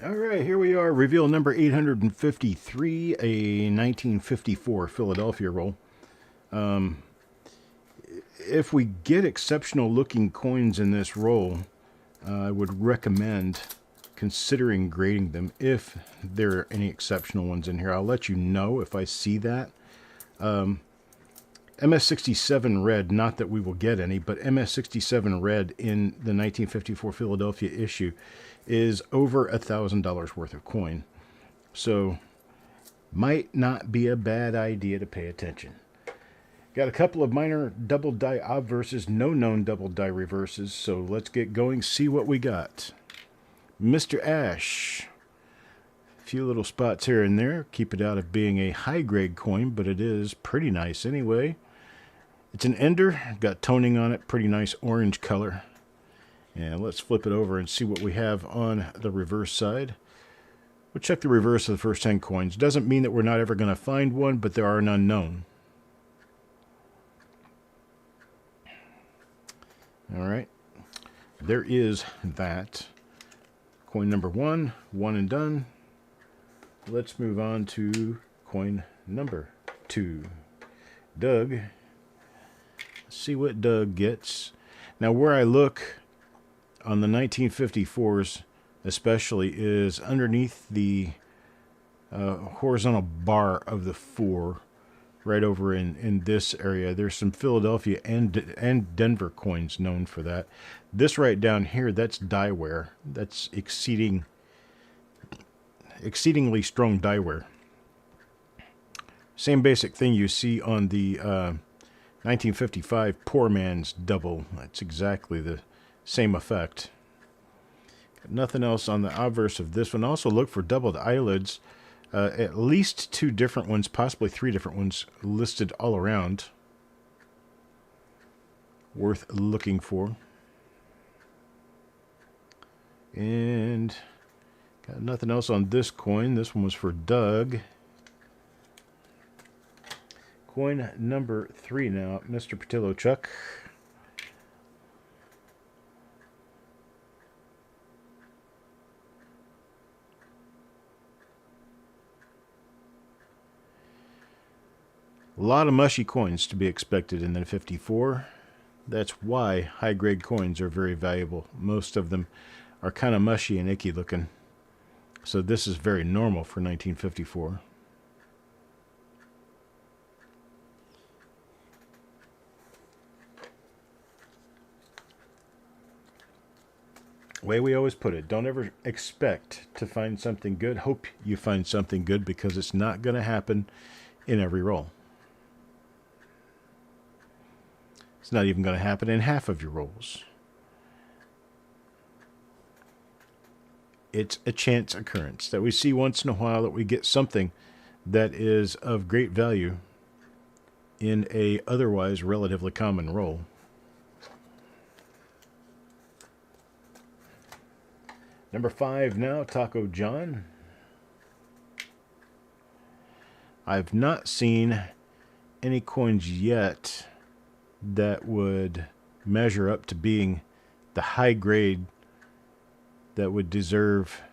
All right, here we are. Reveal number 853, a 1954 Philadelphia roll. If we get exceptional looking coins in this roll, I would recommend considering grading them if there are any exceptional ones in here. I'll let you know if I see that. MS67 red, not that we will get any, but MS67 red in the 1954 Philadelphia issue is over $1,000 worth of coin. So, might not be a bad idea to pay attention. Got a couple of minor double die obverses, no known double die reverses, so let's get going, see what we got. Mr. Ash. A few little spots here and there. Keep it out of being a high-grade coin, but it is pretty nice anyway. It's an ender, got toning on it, pretty nice orange color. And let's flip it over and see what we have on the reverse side. We'll check the reverse of the first 10 coins. Doesn't mean that we're not ever going to find one, but there are none known. All right, there is that. Coin number one and done. Let's move on to coin number 2. Doug. Let's see what Doug gets. Now, where I look on the 1954s especially is underneath the horizontal bar of the 4, right over in this area. There's some Philadelphia and Denver coins known for that. This right down here, that's die wear. That's exceedingly strong die wear. Same basic thing you see on the 1955 Poor Man's Double. That's exactly the same effect. Got nothing else on the obverse of this one. Also look for doubled eyelids. At least 2 different ones, possibly 3 different ones listed all around. Worth looking for. And got nothing else on this coin. This one was for Doug. Coin number 3 now, Mr. Patillo Chuck. A lot of mushy coins to be expected in the 54. That's why high-grade coins are very valuable. Most of them are kind of mushy and icky looking. So this is very normal for 1954. Way we always put it, don't ever expect to find something good. Hope you find something good, because it's not going to happen in every roll. It's not even going to happen in half of your rolls. It's a chance occurrence that we see once in a while, that we get something that is of great value in a otherwise relatively common roll. Number 5 now, Taco John. I've not seen any coins yet that would measure up to being the high grade that would deserve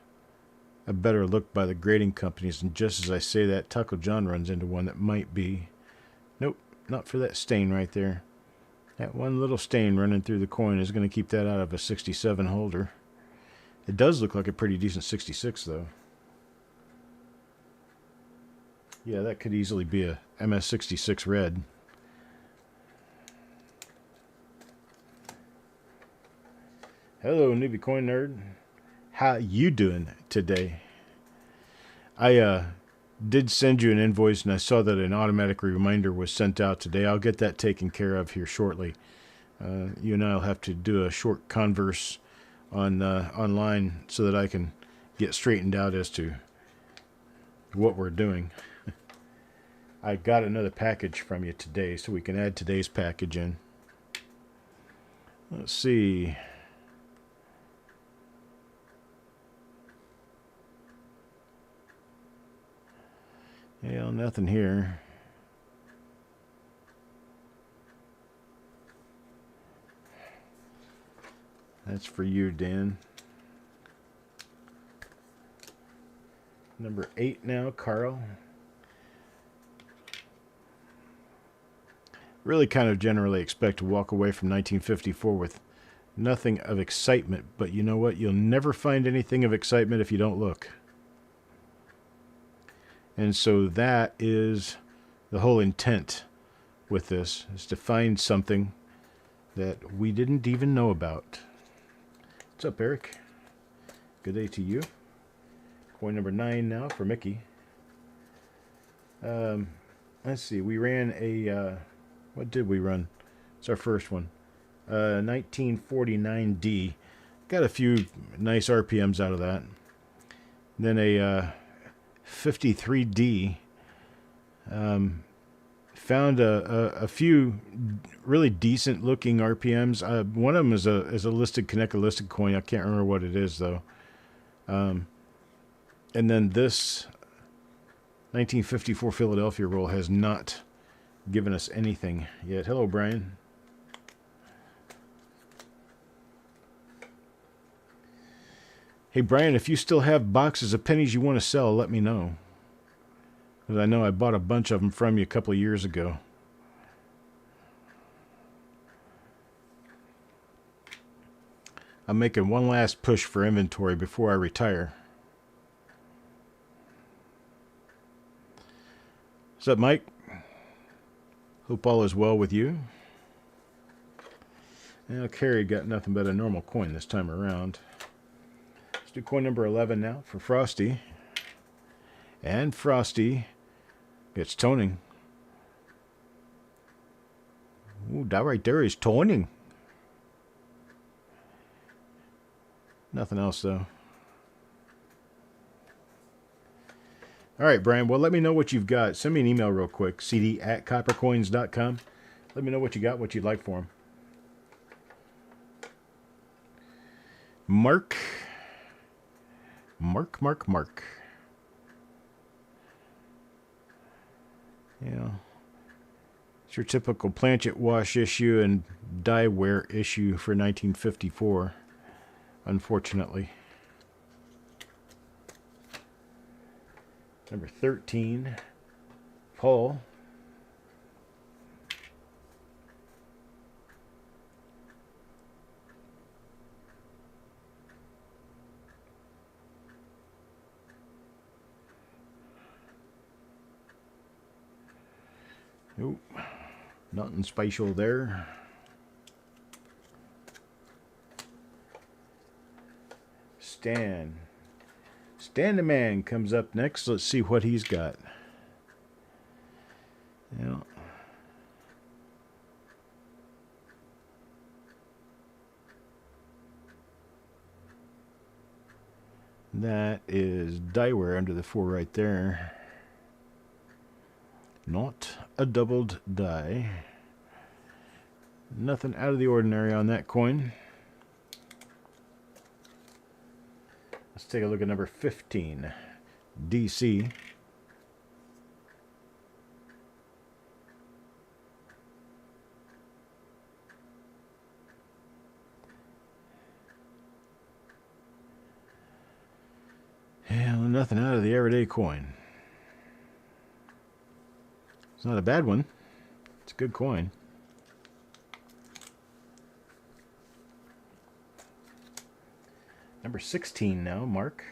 a better look by the grading companies. And just as I say that, Taco John runs into one that might be. Nope, not for that stain right there. That one little stain running through the coin is going to keep that out of a 67 holder. It does look like a pretty decent 66, though. Yeah, that could easily be a MS66 red. Hello, newbie coin nerd. How you doing today? I did send you an invoice, and I saw that an automatic reminder was sent out today. I'll get that taken care of here shortly. You and I will have to do a short converse on online so that I can get straightened out as to what we're doing. I got another package from you today, so we can add today's package in. Let's see. Yeah, nothing here. That's for you, Dan. Number 8 now, Carl. Really kind of generally expect to walk away from 1954 with nothing of excitement, but you know what? You'll never find anything of excitement if you don't look. And so that is the whole intent with this, is to find something that we didn't even know about. What's up, Eric? Good day to you. Coin number 9 now for Mickey. Let's see. We ran a... what did we run? It's our first one. 1949D. Got a few nice RPMs out of that. Then a 53D. Found a few really decent looking RPMs. One of them is a listed Connect, a listed coin. I can't remember what it is though. And then this 1954 Philadelphia roll has not given us anything yet. Hello, Brian. Hey, Brian, if you still have boxes of pennies you want to sell, let me know. Because I know I bought a bunch of them from you a couple of years ago. I'm making one last push for inventory before I retire. What's up, Mike? Hope all is well with you. Now, Carrie got nothing but a normal coin this time around. Let's do coin number 11 now for Frosty. And Frosty gets toning. Ooh, that right there is toning. Nothing else, though. All right, Brian. Well, let me know what you've got. Send me an email real quick. cd@coppercoins.com. Let me know what you got, what you'd like for them. Mark. Yeah. It's your typical planchet wash issue and die wear issue for 1954, unfortunately. Number 13, Paul. Nope, nothing special there. Stan the Man comes up next. Let's see what he's got. Yeah. That is dieware under the 4 right there. Not a doubled die. Nothing out of the ordinary on that coin. Let's take a look at number 15, DC. Yeah, nothing out of the everyday coin. It's not a bad one. It's a good coin. Number 16 now, Mark.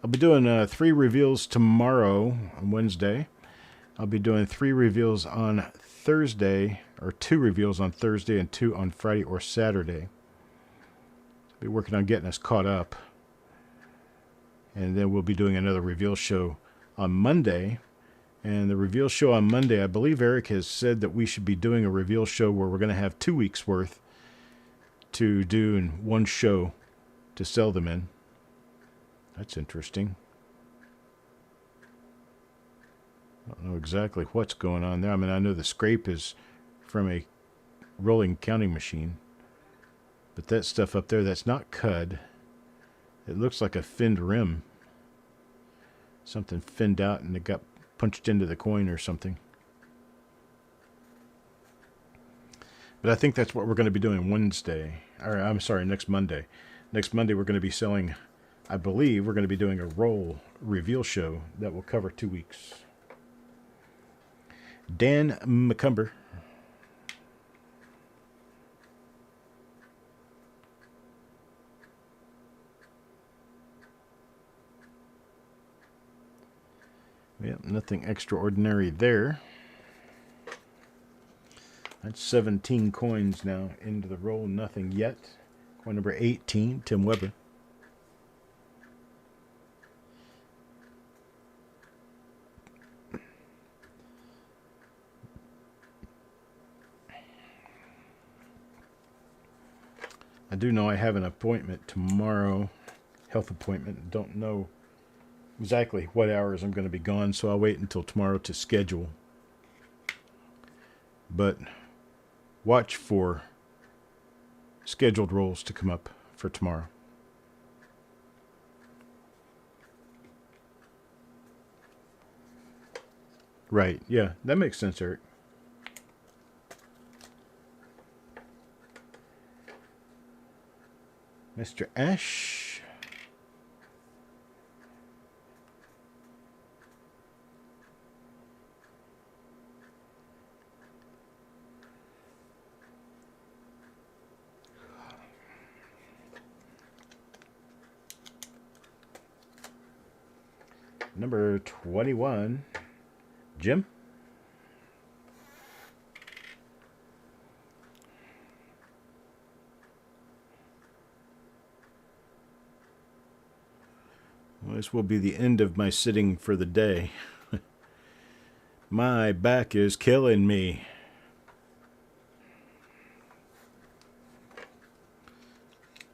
I'll be doing 3 reveals tomorrow on Wednesday. I'll be doing 3 reveals on Thursday, or 2 reveals on Thursday and 2 on Friday or Saturday. I'll be working on getting us caught up. And then we'll be doing another reveal show on Monday. And the reveal show on Monday, I believe Eric has said that we should be doing a reveal show where we're going to have 2 weeks worth to do in one show to sell them in. That's interesting. I don't know exactly what's going on there. I mean, I know the scrape is from a rolling counting machine. But that stuff up there, that's not cud. It looks like a finned rim. Something finned out and it got punched into the coin or something. But I think that's what we're going to be doing Wednesday. Or, I'm sorry, next Monday. Next Monday we're going to be selling I believe we're going to be doing a roll reveal show that will cover 2 weeks. Dan McCumber. Yep, nothing extraordinary there. That's 17 coins now into the roll. Nothing yet. Coin number 18, Tim Weber. I do know I have an appointment tomorrow, health appointment. Don't know exactly what hours I'm going to be gone, so I'll wait until tomorrow to schedule. But watch for scheduled rolls to come up for tomorrow. Right, yeah, that makes sense, Eric. Mr. Ash. Number 21, Jim. Well, this will be the end of my sitting for the day. My back is killing me.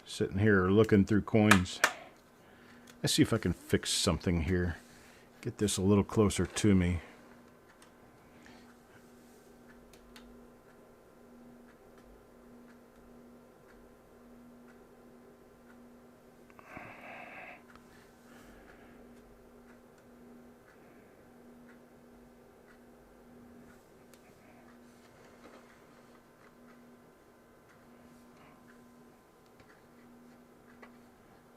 Sitting here looking through coins. Let's see if I can fix something here. Get this a little closer to me.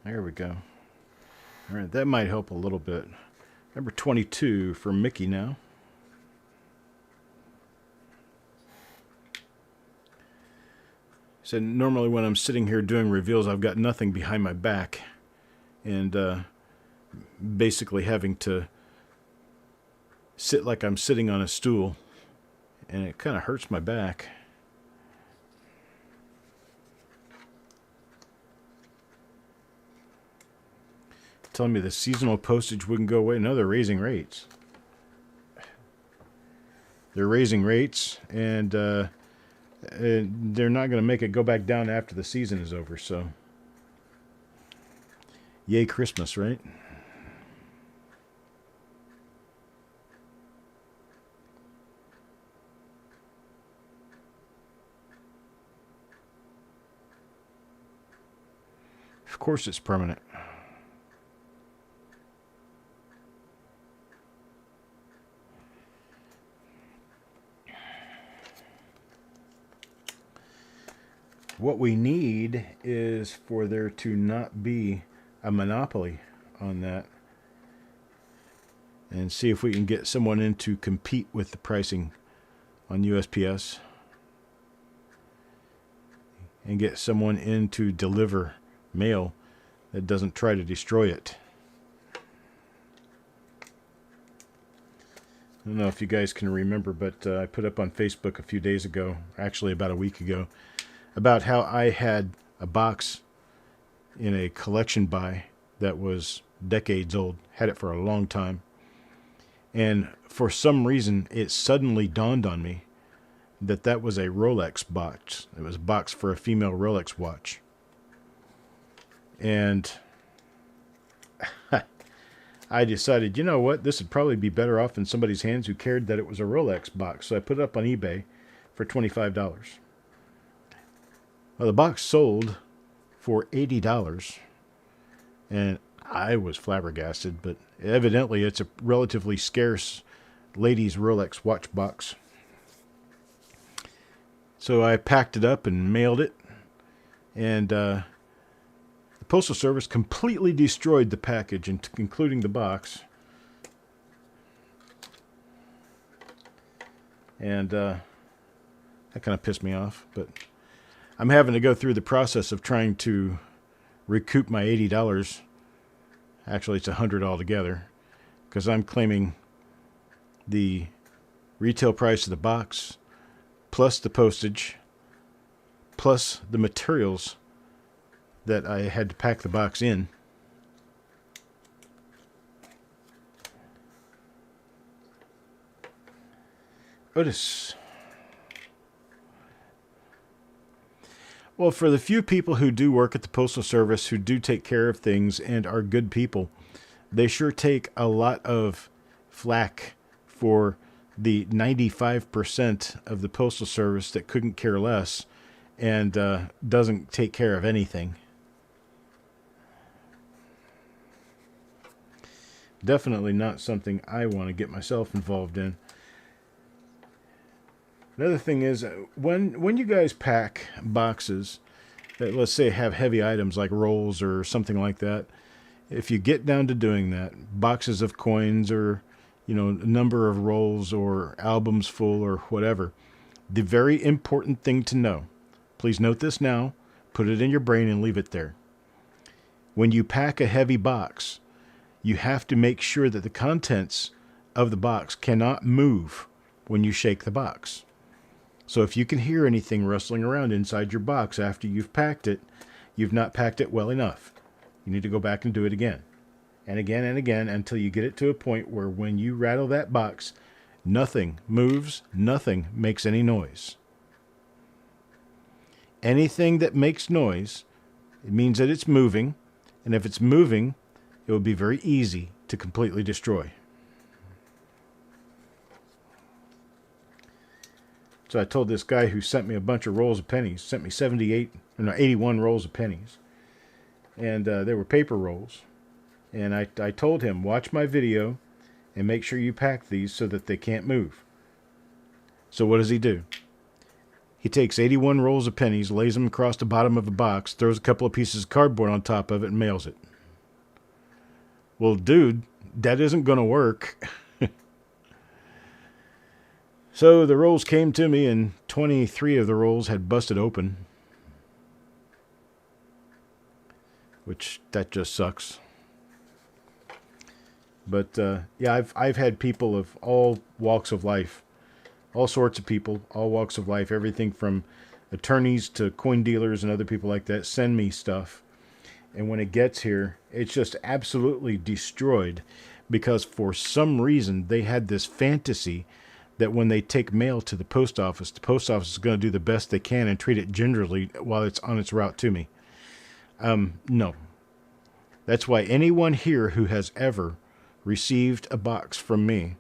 There we go. All right, that might help a little bit. Number 22 for Mickey now. So normally when I'm sitting here doing reveals, I've got nothing behind my back. And basically having to sit like I'm sitting on a stool. And it kind of hurts my back. Telling me the seasonal postage wouldn't go away. No, they're raising rates. They're raising rates, and they're not going to make it go back down after the season is over. So, yay Christmas, right? Of course it's permanent. What we need is for there to not be a monopoly on that, and see if we can get someone in to compete with the pricing on USPS and get someone in to deliver mail that doesn't try to destroy it. I don't know if you guys can remember, but I put up on Facebook a few days ago, actually about a week ago, about how I had a box in a collection buy that was decades old, had it for a long time. And for some reason, it suddenly dawned on me that that was a Rolex box. It was a box for a female Rolex watch. And I decided, you know what, this would probably be better off in somebody's hands who cared that it was a Rolex box. So I put it up on eBay for $25. Well, the box sold for $80, and I was flabbergasted, but evidently it's a relatively scarce ladies' Rolex watch box. So I packed it up and mailed it, and the The Postal Service completely destroyed the package, including the box. And that kind of pissed me off. But I'm having to go through the process of trying to recoup my $80. Actually, it's $100 altogether, because I'm claiming the retail price of the box, plus the postage, plus the materials that I had to pack the box in. Otis. Well, for the few people who do work at the Postal Service, who do take care of things and are good people, they sure take a lot of flack for the 95% of the Postal Service that couldn't care less and doesn't take care of anything. Definitely not something I want to get myself involved in. Another thing is, when you guys pack boxes that, let's say, have heavy items like rolls or something like that, if you get down to doing that, boxes of coins or, a number of rolls or albums full or whatever, the very important thing to know, please note this now, put it in your brain and leave it there. When you pack a heavy box, you have to make sure that the contents of the box cannot move when you shake the box. So if you can hear anything rustling around inside your box after you've packed it, you've not packed it well enough. You need to go back and do it again and again and again until you get it to a point where when you rattle that box, nothing moves, nothing makes any noise. Anything that makes noise, it means that it's moving, and if it's moving, it will be very easy to completely destroy. So I told this guy who sent me a bunch of rolls of pennies, sent me 81 rolls of pennies. And they were paper rolls. And I told him, watch my video and make sure you pack these so that they can't move. So what does he do? He takes 81 rolls of pennies, lays them across the bottom of a box, throws a couple of pieces of cardboard on top of it, and mails it. Well, dude, that isn't going to work. So the rolls came to me, and 23 of the rolls had busted open. Which, that just sucks. But, yeah, I've had people of all walks of life, all sorts of people, all walks of life, everything from attorneys to coin dealers and other people like that, send me stuff. And when it gets here, it's just absolutely destroyed because for some reason they had this fantasy that when they take mail to the post office is going to do the best they can and treat it gingerly while it's on its route to me. No. That's why anyone here who has ever received a box from me,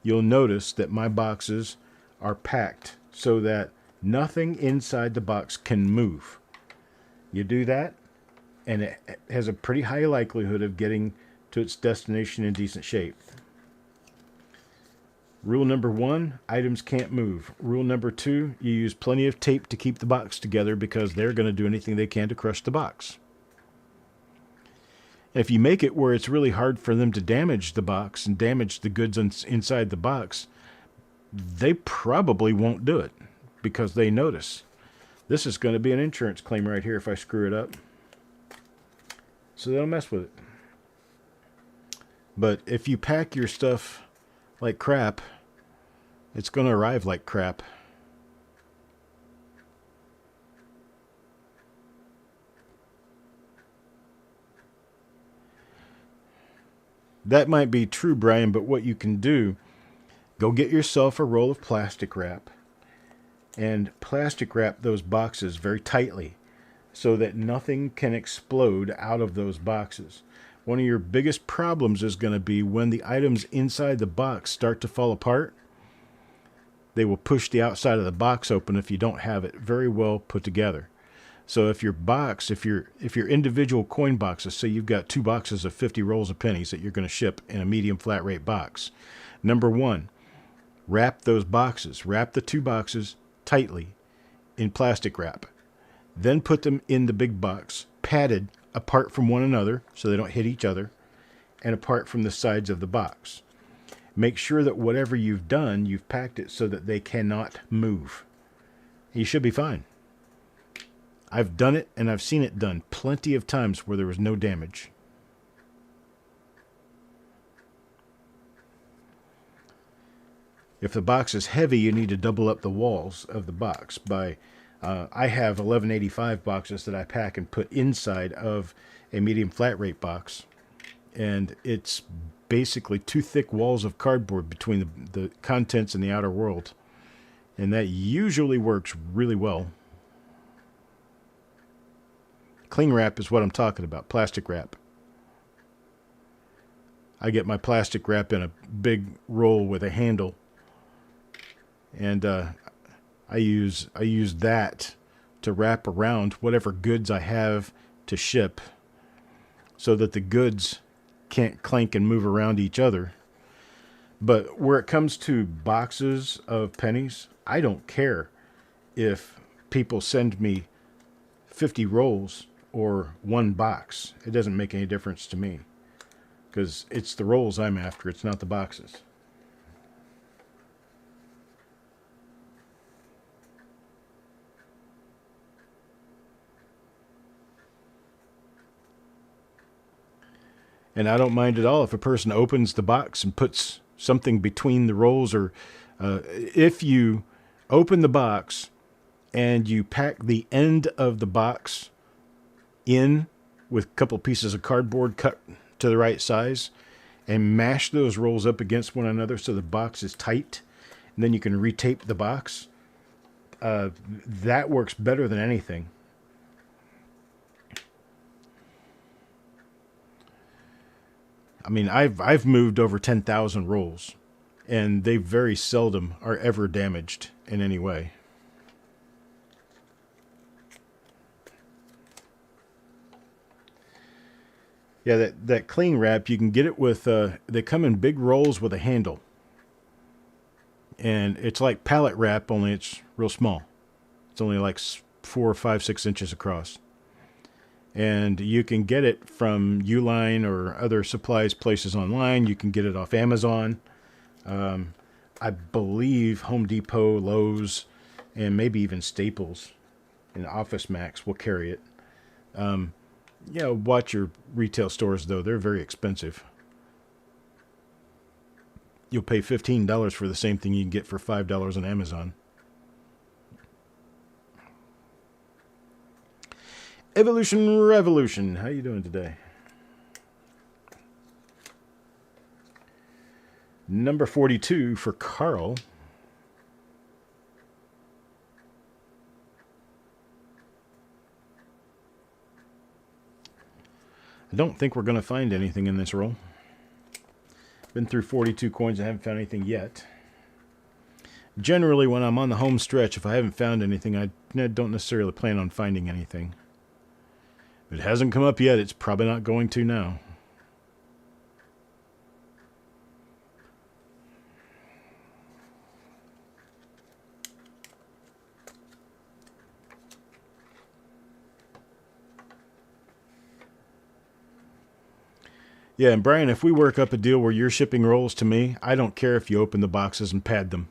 you'll notice that my boxes are packed so that nothing inside the box can move. You do that, and it has a pretty high likelihood of getting to its destination in decent shape. Rule number 1, items can't move. Rule number 2, you use plenty of tape to keep the box together because they're going to do anything they can to crush the box. And if you make it where it's really hard for them to damage the box and damage the goods inside the box, they probably won't do it because they notice. This is going to be an insurance claim right here if I screw it up. So they don't mess with it. But if you pack your stuff like crap, it's going to arrive like crap. That might be true, Brian, but what you can do, go get yourself a roll of plastic wrap and plastic wrap those boxes very tightly so that nothing can explode out of those boxes. One of your biggest problems is going to be when the items inside the box start to fall apart. They will push the outside of the box open if you don't have it very well put together. So if your box, if your individual coin boxes, say you've got 2 boxes of 50 rolls of pennies that you're going to ship in a medium flat rate box. Number 1, wrap those boxes. Wrap the 2 boxes tightly in plastic wrap. Then put them in the big box, padded apart from one another so they don't hit each other, and apart from the sides of the box. Make sure that whatever you've done, you've packed it so that they cannot move. You should be fine. I've done it, and I've seen it done plenty of times where there was no damage. If the box is heavy, you need to double up the walls of the box. I have 1185 boxes that I pack and put inside of a medium flat rate box. And it's basically 2 thick walls of cardboard between the contents and the outer world. And that usually works really well. Cling wrap is what I'm talking about, plastic wrap. I get my plastic wrap in a big roll with a handle. And I use that to wrap around whatever goods I have to ship so that the goods can't clank and move around each other. But where it comes to boxes of pennies, I don't care if people send me 50 rolls or 1 box. It doesn't make any difference to me because it's the rolls I'm after. It's not the boxes. And I don't mind at all if a person opens the box and puts something between the rolls, or if you open the box and you pack the end of the box in with a couple pieces of cardboard cut to the right size and mash those rolls up against one another so the box is tight, and then you can retape the box. That works better than anything. I mean, I've moved over 10,000 rolls, and they very seldom are ever damaged in any way. Yeah, that cling wrap, you can get it with, they come in big rolls with a handle. And it's like pallet wrap, only it's real small. It's only like 4, 5, 6 inches across. And you can get it from Uline or other supplies places online. You can get it off Amazon. I believe Home Depot, Lowe's, and maybe even Staples and Office Max will carry it. Watch your retail stores, though. They're very expensive. You'll pay $15 for the same thing you can get for $5 on Amazon. Evolution Revolution. How you doing today? Number 42 for Carl. I don't think we're going to find anything in this roll. Been through 42 coins. I haven't found anything yet. Generally, when I'm on the home stretch, if I haven't found anything, I don't necessarily plan on finding anything. If it hasn't come up yet, it's probably not going to now. Yeah, and Brian, if we work up a deal where you're shipping rolls to me, I don't care if you open the boxes and pad them.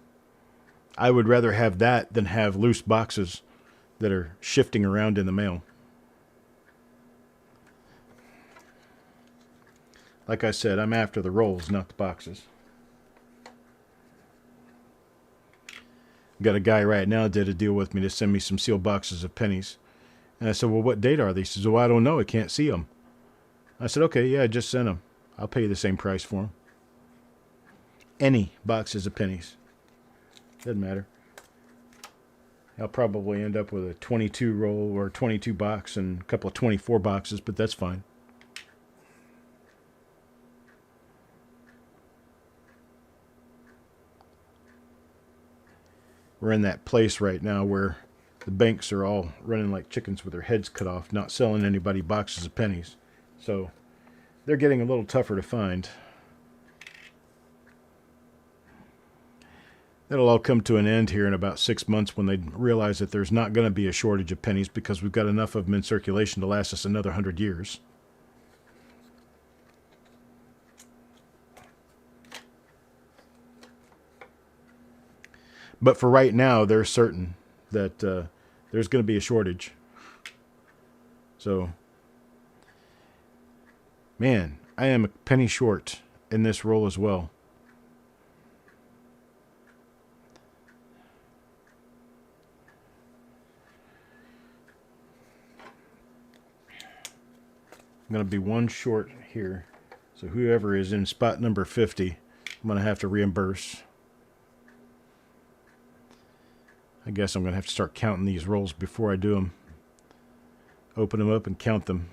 I would rather have that than have loose boxes that are shifting around in the mail. Like I said, I'm after the rolls, not the boxes. Got a guy right now did a deal with me to send me some sealed boxes of pennies. And I said, well, what date are they? He says, well, I don't know. I can't see them. I said, okay, yeah, I just sent them. I'll pay you the same price for them. Any boxes of pennies. Doesn't matter. I'll probably end up with a 22 roll or 22 box and a couple of 24 boxes, but that's fine. We're in that place right now where the banks are all running like chickens with their heads cut off, not selling anybody boxes of pennies. So they're getting a little tougher to find. That'll all come to an end here in about 6 months when they realize that there's not going to be a shortage of pennies because we've got enough of them in circulation to last us another 100 years. But for right now, they're certain that there's going to be a shortage. So, man, I am a penny short in this roll as well. I'm going to be one short here. So whoever is in spot number 50, I'm going to have to reimburse. I guess I'm going to have to start counting these rolls before I do them. Open them up and count them.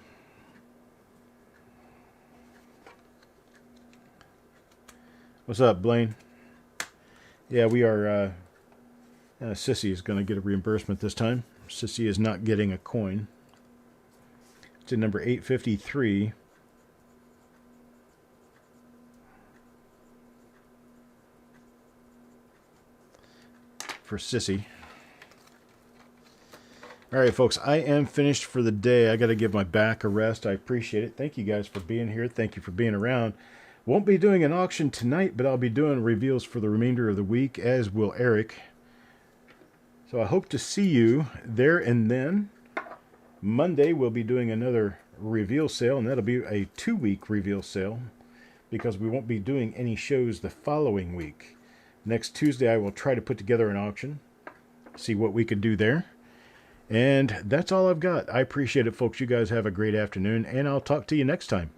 What's up, Blaine? Yeah, we are... Sissy is going to get a reimbursement this time. Sissy is not getting a coin. It's in number 853. For Sissy. All right, folks, I am finished for the day. I got to give my back a rest. I appreciate it. Thank you guys for being here. Thank you for being around. Won't be doing an auction tonight, but I'll be doing reveals for the remainder of the week, as will Eric. So I hope to see you there and then. Monday, we'll be doing another reveal sale, and that'll be a 2-week reveal sale because we won't be doing any shows the following week. Next Tuesday, I will try to put together an auction, see what we can do there. And that's all I've got. I appreciate it, folks. You guys have a great afternoon, and I'll talk to you next time.